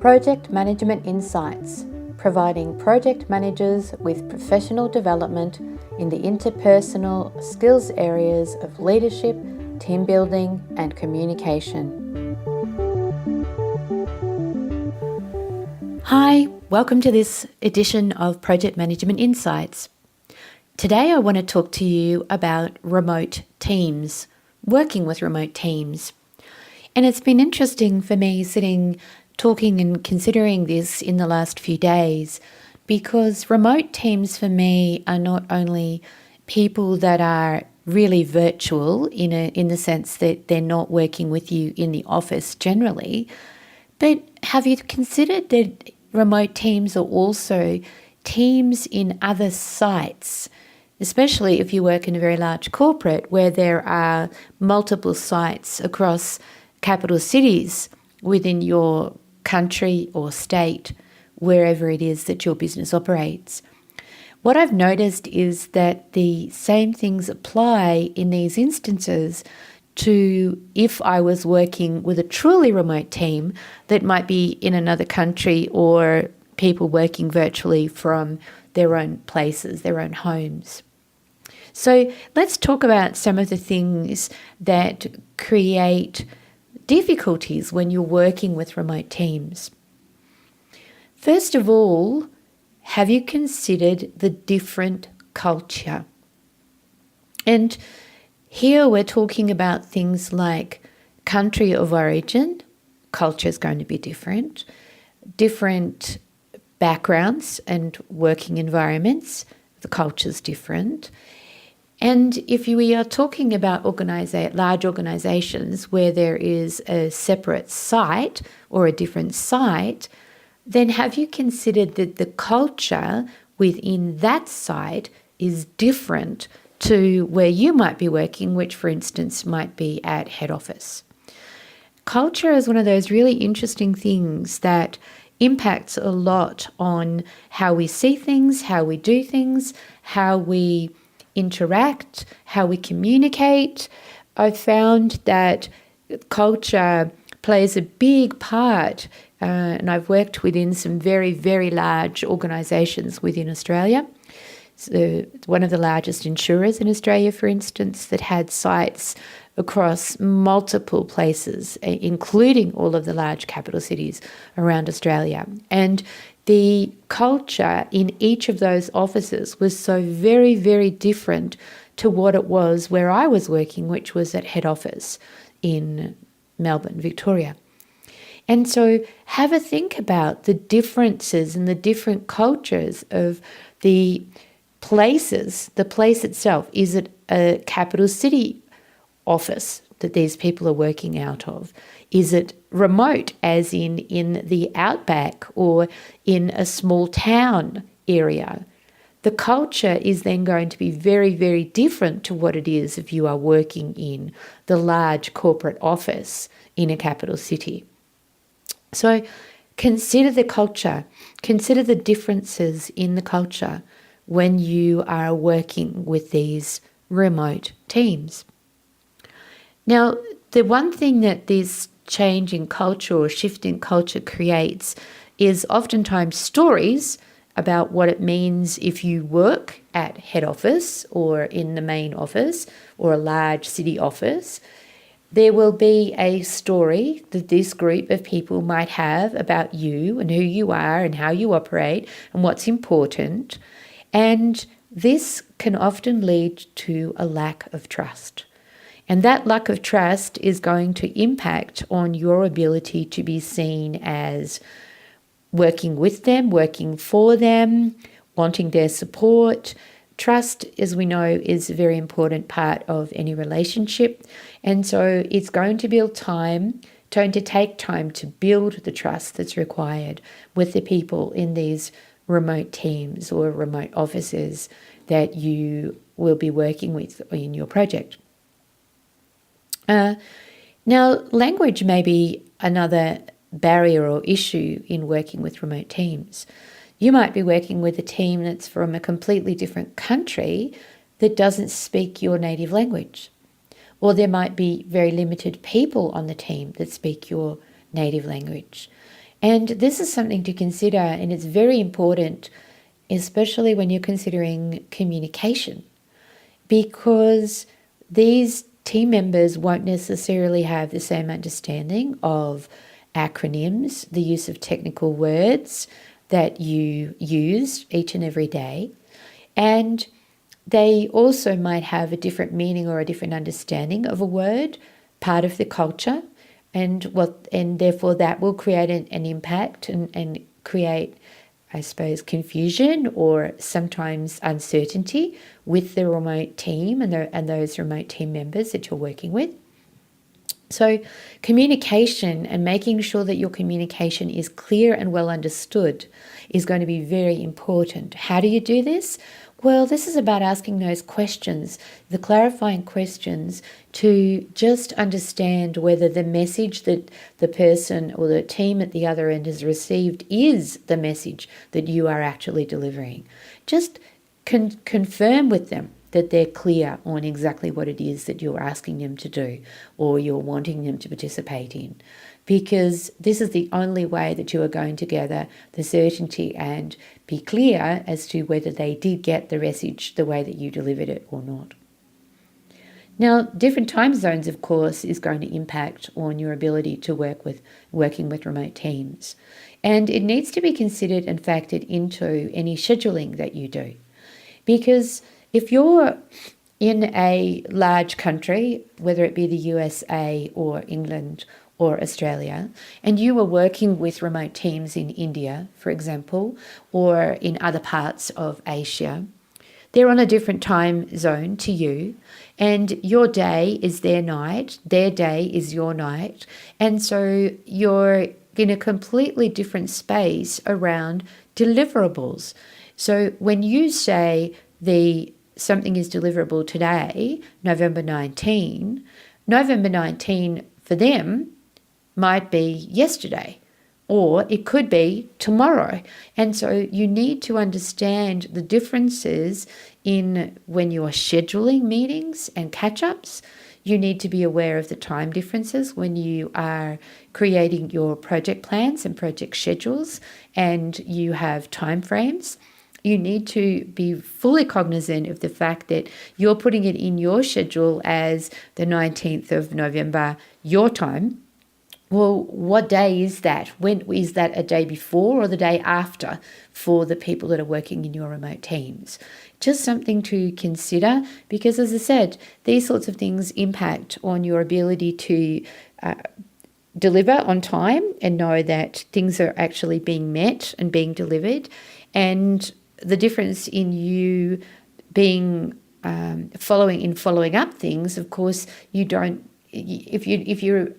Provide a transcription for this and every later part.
Project Management Insights, providing project managers with professional development in the interpersonal skills areas of leadership, team building, and communication. Hi, welcome to this edition of Project Management Insights. Today I want to talk to you about remote teams, working with remote teams. And it's been interesting for me talking and considering this in the last few days, because remote teams for me are not only people that are really virtual in the sense that they're not working with you in the office generally, but have you considered that remote teams are also teams in other sites, especially if you work in a very large corporate where there are multiple sites across capital cities within your country or state, wherever it is that your business operates. What I've noticed is that the same things apply in these instances to if I was working with a truly remote team that might be in another country, or people working virtually from their own places, their own homes. So let's talk about some of the things that create difficulties when you're working with remote teams. First of all, have you considered the different culture? And here we're talking about things like country of origin. Culture is going to be different backgrounds and working environments, the culture's different. And if we are talking about large organisations where there is a separate site or a different site, then have you considered that the culture within that site is different to where you might be working, which for instance might be at head office? Culture is one of those really interesting things that impacts a lot on how we see things, how we do things, how we interact, how we communicate. I've found that culture plays a big part, and I've worked within some very, very large organisations within Australia. So one of the largest insurers in Australia, for instance, that had sites across multiple places, including all of the large capital cities around Australia. And the culture in each of those offices was so very, very different to what it was where I was working, which was at head office in Melbourne, Victoria. And so have a think about the differences and the different cultures of the places, the place itself. Is it a capital city office that these people are working out of? Is it remote, as in the outback or in a small town area? The culture is then going to be very, very different to what it is if you are working in the large corporate office in a capital city. So consider the culture, consider the differences in the culture when you are working with these remote teams. Now, the one thing that this change in culture or shift in culture creates is oftentimes stories about what it means if you work at head office or in the main office or a large city office. There will be a story that this group of people might have about you and who you are and how you operate and what's important. And this can often lead to a lack of trust. And that lack of trust is going to impact on your ability to be seen as working with them, working for them, wanting their support. Trust, as we know, is a very important part of any relationship. And so it's going to take time to build the trust that's required with the people in these remote teams or remote offices that you will be working with in your project. Now, language may be another barrier or issue in working with remote teams. You might be working with a team that's from a completely different country that doesn't speak your native language. Or there might be very limited people on the team that speak your native language. And this is something to consider, and it's very important, especially when you're considering communication, because these team members won't necessarily have the same understanding of acronyms, the use of technical words that you use each and every day. And they also might have a different meaning or a different understanding of a word, part of the culture, and therefore that will create an impact and create, I suppose, confusion or sometimes uncertainty with the remote team and those remote team members that you're working with. So communication and making sure that your communication is clear and well understood is going to be very important. How do you do this? Well, this is about asking those questions, the clarifying questions, to just understand whether the message that the person or the team at the other end has received is the message that you are actually delivering. Just confirm with them that they're clear on exactly what it is that you're asking them to do or you're wanting them to participate in, because this is the only way that you are going to gather the certainty and be clear as to whether they did get the message the way that you delivered it or not. Now, different time zones, of course, is going to impact on your ability to working with remote teams. And it needs to be considered and factored into any scheduling that you do. Because if you're in a large country, whether it be the USA or England or Australia, and you are working with remote teams in India, for example, or in other parts of Asia, they're on a different time zone to you, and your day is their night, their day is your night, and so you're in a completely different space around deliverables. So when you say something is deliverable today, November 19 for them might be yesterday, or it could be tomorrow. And so you need to understand the differences in when you are scheduling meetings and catch-ups. You need to be aware of the time differences when you are creating your project plans and project schedules and you have time frames. You need to be fully cognizant of the fact that you're putting it in your schedule as the 19th of November, your time. Well, what day is that? When is that, a day before or the day after for the people that are working in your remote teams? Just something to consider, because as I said, these sorts of things impact on your ability to deliver on time and know that things are actually being met and being delivered. And the difference in you being following up things, of course, you don't, if you're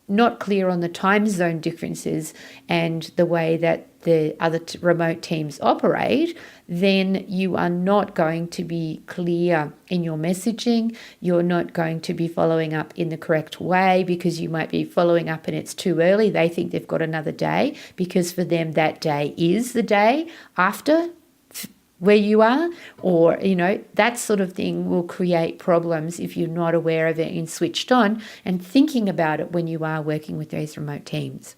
not clear on the time zone differences and the way that the other remote teams operate, then you are not going to be clear in your messaging. You're not going to be following up in the correct way, because you might be following up and it's too early. They think they've got another day, because for them that day is the day after where you are, or, that sort of thing will create problems if you're not aware of it and switched on and thinking about it when you are working with those remote teams.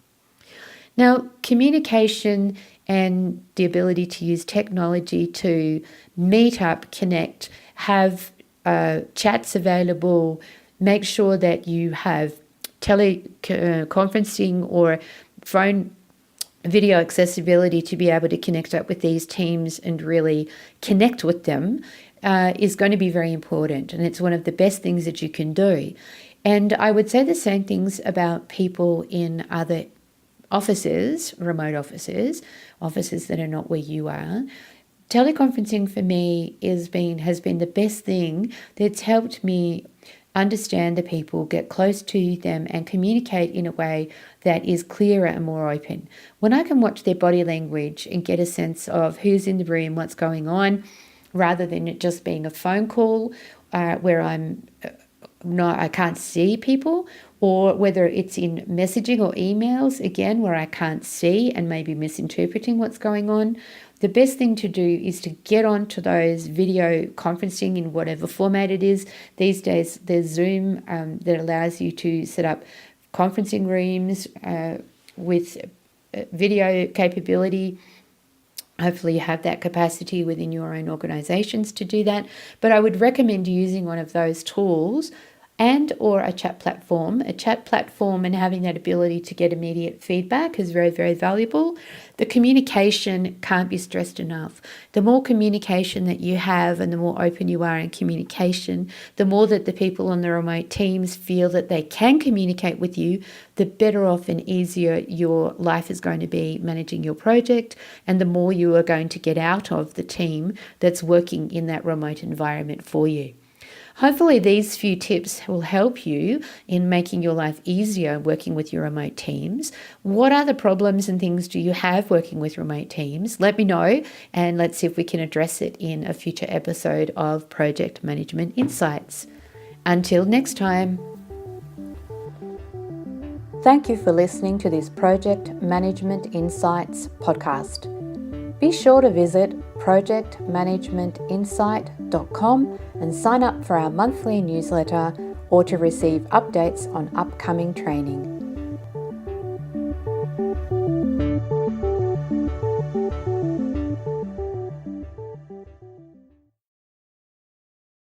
Now, communication and the ability to use technology to meet up, connect, have chats available, make sure that you have teleconferencing or phone video accessibility to be able to connect up with these teams and really connect with them is going to be very important. And it's one of the best things that you can do. And I would say the same things about people in other offices, remote offices that are not where you are. Teleconferencing for me has been the best thing that's helped me understand the people, get close to them, and communicate in a way that is clearer and more open. When I can watch their body language and get a sense of who's in the room, what's going on, rather than it just being a phone call where I can't see people, or whether it's in messaging or emails, again, where I can't see and maybe misinterpreting what's going on. The best thing to do is to get onto those video conferencing in whatever format it is. These days, there's Zoom that allows you to set up conferencing rooms with video capability. Hopefully you have that capacity within your own organizations to do that. But I would recommend using one of those tools and or a chat platform. A chat platform and having that ability to get immediate feedback is very, very valuable. The communication can't be stressed enough. The more communication that you have and the more open you are in communication, the more that the people on the remote teams feel that they can communicate with you, the better off and easier your life is going to be managing your project, and the more you are going to get out of the team that's working in that remote environment for you. Hopefully these few tips will help you in making your life easier working with your remote teams. What other problems and things do you have working with remote teams? Let me know, and let's see if we can address it in a future episode of Project Management Insights. Until next time. Thank you for listening to this Project Management Insights podcast. Be sure to visit projectmanagementinsight.com and sign up for our monthly newsletter or to receive updates on upcoming training.